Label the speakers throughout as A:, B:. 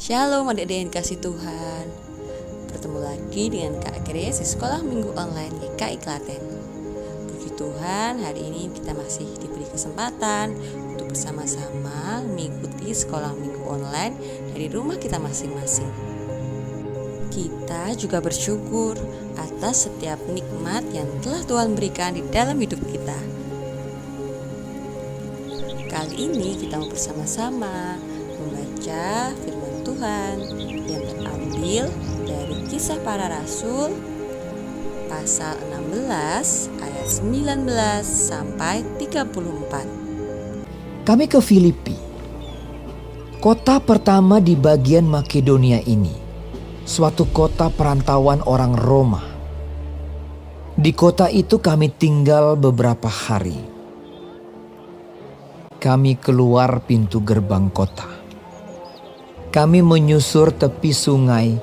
A: Shalom adik-adik yang kasih Tuhan. Bertemu lagi dengan Kak Grace di Sekolah Minggu Online GKI Klaten. Puji Tuhan, hari ini kita masih diberi kesempatan untuk bersama-sama mengikuti Sekolah Minggu Online dari rumah kita masing-masing. Kita juga bersyukur atas setiap nikmat yang telah Tuhan berikan di dalam hidup kita. Kali ini kita mau bersama-sama membaca firman Tuhan yang terambil dari Kisah Para Rasul pasal 16 ayat 19 sampai 34.
B: Kami ke Filipi, kota pertama di bagian Makedonia ini, suatu kota perantauan orang Roma. Di kota itu kami tinggal beberapa hari. Kami keluar pintu gerbang kota. Kami menyusur tepi sungai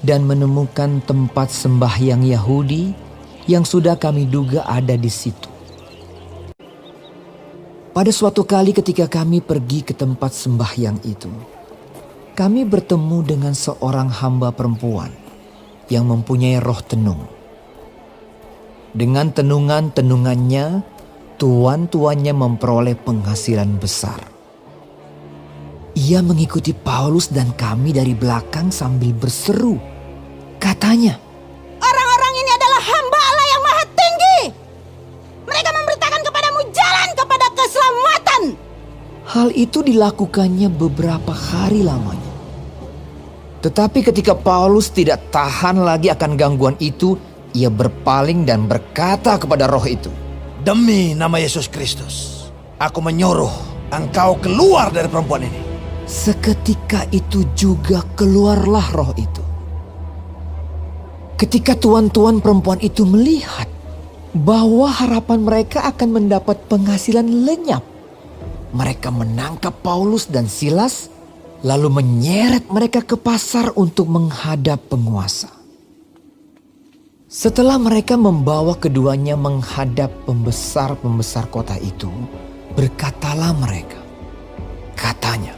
B: dan menemukan tempat sembahyang Yahudi yang sudah kami duga ada di situ. Pada suatu kali ketika kami pergi ke tempat sembahyang itu, kami bertemu dengan seorang hamba perempuan yang mempunyai roh tenung. Dengan tenungan-tenungannya, tuan-tuannya memperoleh penghasilan besar. Ia mengikuti Paulus dan kami dari belakang sambil berseru. Katanya,
C: "Orang-orang ini adalah hamba Allah yang maha tinggi. Mereka memberitakan kepadamu jalan kepada keselamatan."
B: hal itu dilakukannya beberapa hari lamanya. Tetapi ketika Paulus tidak tahan lagi akan gangguan itu, ia berpaling dan berkata kepada roh itu,
D: "Demi nama Yesus Kristus, aku menyuruh engkau keluar dari perempuan ini."
B: Seketika itu juga keluarlah roh itu. Ketika tuan-tuan perempuan itu melihat bahwa harapan mereka akan mendapat penghasilan lenyap, mereka menangkap Paulus dan Silas, lalu menyeret mereka ke pasar untuk menghadap penguasa. Setelah mereka membawa keduanya menghadap pembesar-pembesar kota itu, berkatalah mereka. Katanya,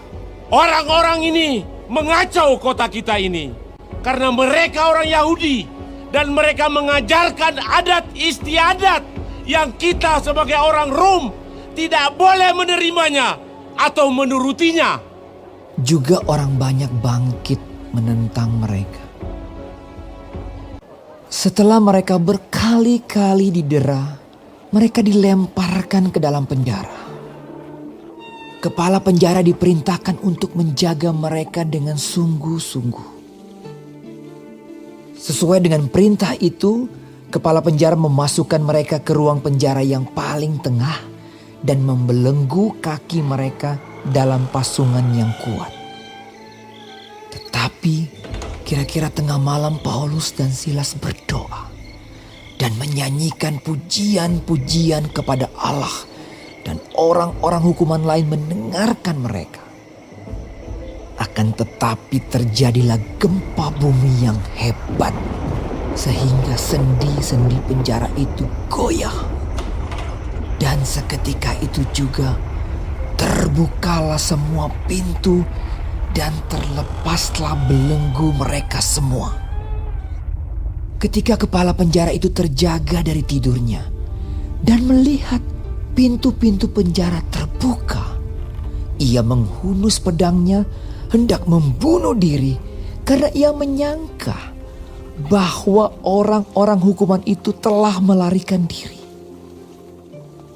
E: "Orang-orang ini mengacau kota kita ini karena mereka orang Yahudi dan mereka mengajarkan adat istiadat yang kita sebagai orang Rom tidak boleh menerimanya atau menurutinya."
B: Juga orang banyak bangkit menentang mereka. Setelah mereka berkali-kali didera, mereka dilemparkan ke dalam penjara. Kepala penjara diperintahkan untuk menjaga mereka dengan sungguh-sungguh. Sesuai dengan perintah itu, kepala penjara memasukkan mereka ke ruang penjara yang paling tengah dan membelenggu kaki mereka dalam pasungan yang kuat. Tetapi kira-kira tengah malam Paulus dan Silas berdoa dan menyanyikan pujian-pujian kepada Allah. Dan orang-orang hukuman lain mendengarkan mereka. Akan tetapi terjadilah gempa bumi yang hebat, sehingga sendi-sendi penjara itu goyah. Dan seketika itu juga terbukalah semua pintu dan terlepaslah belenggu mereka semua. Ketika kepala penjara itu terjaga dari tidurnya dan melihat pintu-pintu penjara terbuka, ia menghunus pedangnya hendak membunuh diri karena ia menyangka bahwa orang-orang hukuman itu telah melarikan diri.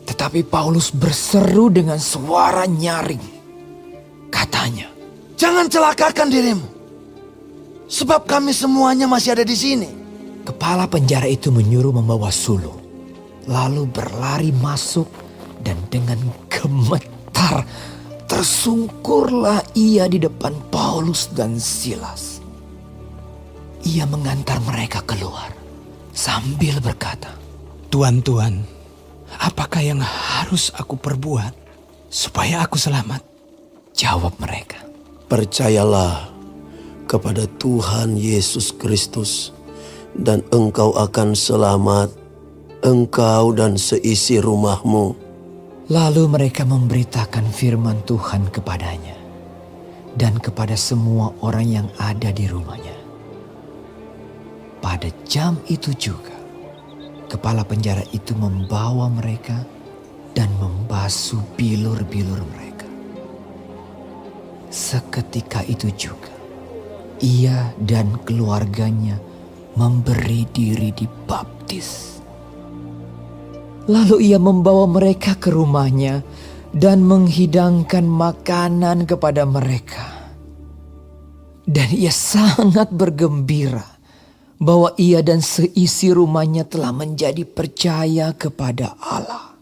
B: Tetapi Paulus berseru dengan suara nyaring. Katanya,
D: "Jangan celakakan dirimu, sebab kami semuanya masih ada di sini."
B: Kepala penjara itu menyuruh membawa sulung, lalu berlari masuk. Dan dengan gemetar tersungkurlah ia di depan Paulus dan Silas. Ia mengantar mereka keluar sambil berkata,
F: "Tuan-tuan, apakah yang harus aku perbuat supaya aku selamat?"
B: Jawab mereka,
G: "Percayalah kepada Tuhan Yesus Kristus dan engkau akan selamat, engkau dan seisi rumahmu."
B: Lalu mereka memberitakan firman Tuhan kepadanya. dan kepada semua orang yang ada di rumahnya. Pada jam itu juga, kepala penjara itu membawa mereka dan membasuh bilur-bilur mereka. Seketika itu juga, ia dan keluarganya memberi diri dibaptis. Lalu ia membawa mereka ke rumahnya dan menghidangkan makanan kepada mereka. Dan ia sangat bergembira bahwa ia dan seisi rumahnya telah menjadi percaya kepada Allah.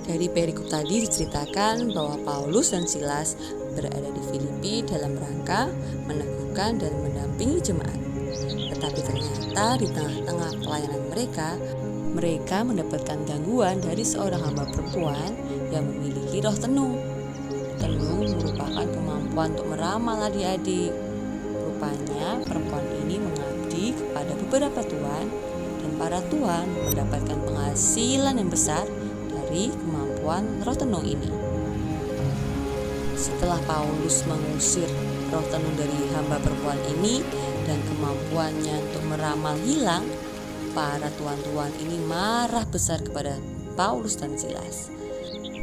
A: Dari perikop tadi diceritakan bahwa Paulus dan Silas berada di Filipi dalam rangka meneguhkan dan mendampingi jemaat. Tetapi ternyata di tengah-tengah pelayanan mereka mendapatkan gangguan dari seorang hamba perempuan yang memiliki roh tenung. Tenung merupakan kemampuan untuk meramal adik-adik. Rupanya perempuan ini mengabdi kepada beberapa tuan dan para tuan mendapatkan penghasilan yang besar dari kemampuan roh tenung ini. Setelah Paulus mengusir roh tenung dari hamba perempuan ini dan kemampuannya untuk meramal hilang, para tuan-tuan ini marah besar kepada Paulus dan Silas.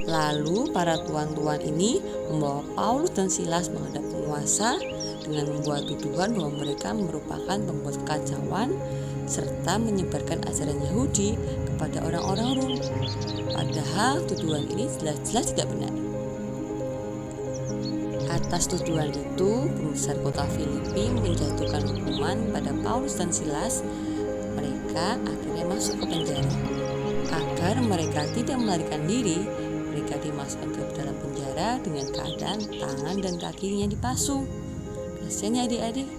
A: Lalu para tuan-tuan ini membawa Paulus dan Silas menghadap penguasa dengan membuat tuduhan bahwa mereka merupakan pembuat kekacauan serta menyebarkan ajaran Yahudi kepada orang-orang Rom. Padahal tuduhan ini jelas-jelas tidak benar. Atas tuduhan itu, pembesar kota Filipi menjatuhkan hukuman pada Paulus dan Silas. Mereka akhirnya masuk ke penjara. Agar mereka tidak melarikan diri, mereka dimasukkan ke dalam penjara dengan keadaan tangan dan kakinya dipasung. Kasihan ya adik-adik.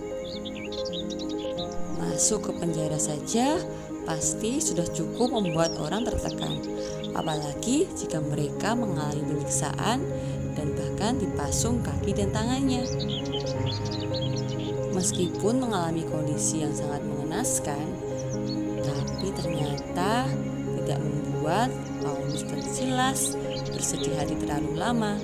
A: Masuk ke penjara saja pasti sudah cukup membuat orang tertekan. Apalagi jika mereka mengalami penyiksaan dan bahkan dipasung kaki dan tangannya. Meskipun mengalami kondisi yang sangat mengenaskan, tapi ternyata tidak membuat Paulus dan Silas bersedih hati terlalu lama.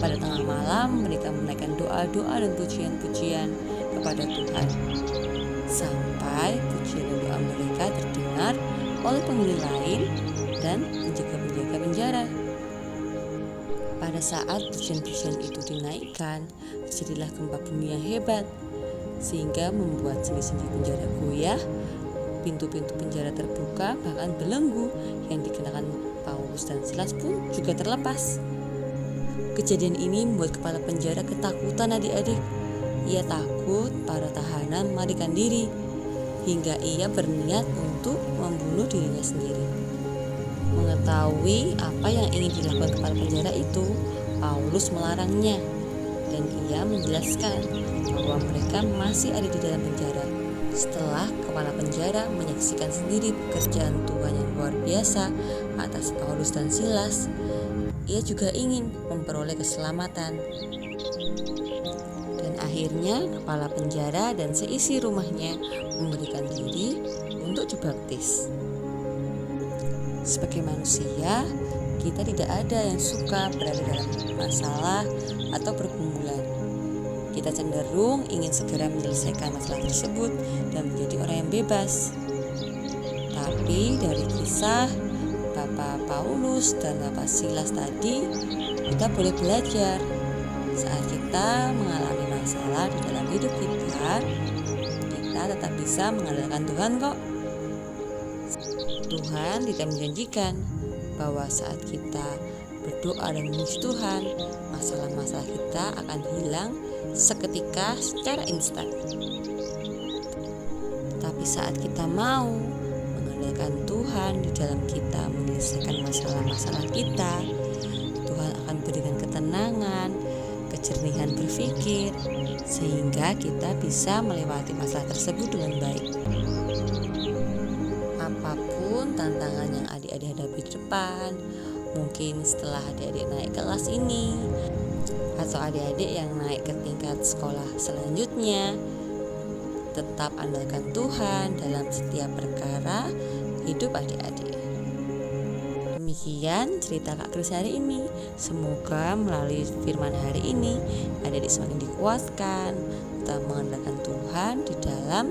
A: Pada tengah malam mereka menaikkan doa-doa dan pujian-pujian kepada Tuhan. Sampai pujian dan doa mereka terdengar oleh penghuni lain dan penjaga-penjaga penjara. Pada saat pujian-pujian itu dinaikkan, terjadilah gempa bumi yang hebat, sehingga membuat sendi-sendi penjara goyah, pintu-pintu penjara terbuka, bahkan belenggu yang dikenakan Paulus dan Silas pun juga terlepas. Kejadian ini membuat kepala penjara ketakutan adik-adik. Ia takut para tahanan melarikan diri, hingga ia berniat untuk membunuh dirinya sendiri. Mengetahui apa yang ingin dilakukan kepala penjara itu, Paulus melarangnya, dan ia menjelaskan bahwa mereka masih ada di dalam penjara. Setelah kepala penjara menyaksikan sendiri pekerjaan Tuhan yang luar biasa atas Paulus dan Silas, ia juga ingin memperoleh keselamatan. Dan akhirnya kepala penjara dan seisi rumahnya memberikan diri untuk dibaptis. Sebagai manusia, kita tidak ada yang suka berada dalam masalah atau pergumulan. Kita cenderung ingin segera menyelesaikan masalah tersebut dan menjadi orang yang bebas. Tapi dari kisah Bapak Paulus dan Bapak Silas tadi, kita boleh belajar. Saat kita mengalami masalah di dalam hidup kita tetap bisa mengandalkan Tuhan kok. Tuhan tidak menjanjikan bahwa saat kita berdoa dan memuji Tuhan, masalah-masalah kita akan hilang seketika secara instan. Tapi saat kita mau mengandalkan Tuhan di dalam kita menyelesaikan masalah-masalah kita, Tuhan akan berikan ketenangan, kejernihan berpikir, sehingga kita bisa melewati masalah tersebut dengan baik. Apapun tantangan yang adik-adik hadapi di depan, mungkin setelah adik-adik naik kelas ini, atau adik-adik yang naik ke tingkat sekolah selanjutnya, tetap andalkan Tuhan dalam setiap perkara hidup adik-adik. Demikian cerita Kak Kris hari ini. Semoga melalui firman hari ini adik-adik semakin dikuatkan untuk mengandalkan Tuhan di dalam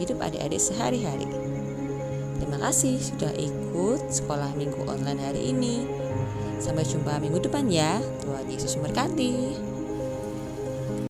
A: hidup adik-adik sehari-hari. Terima kasih sudah ikut sekolah minggu online hari ini. Sampai jumpa minggu depan ya. Tuhan Yesus memberkati.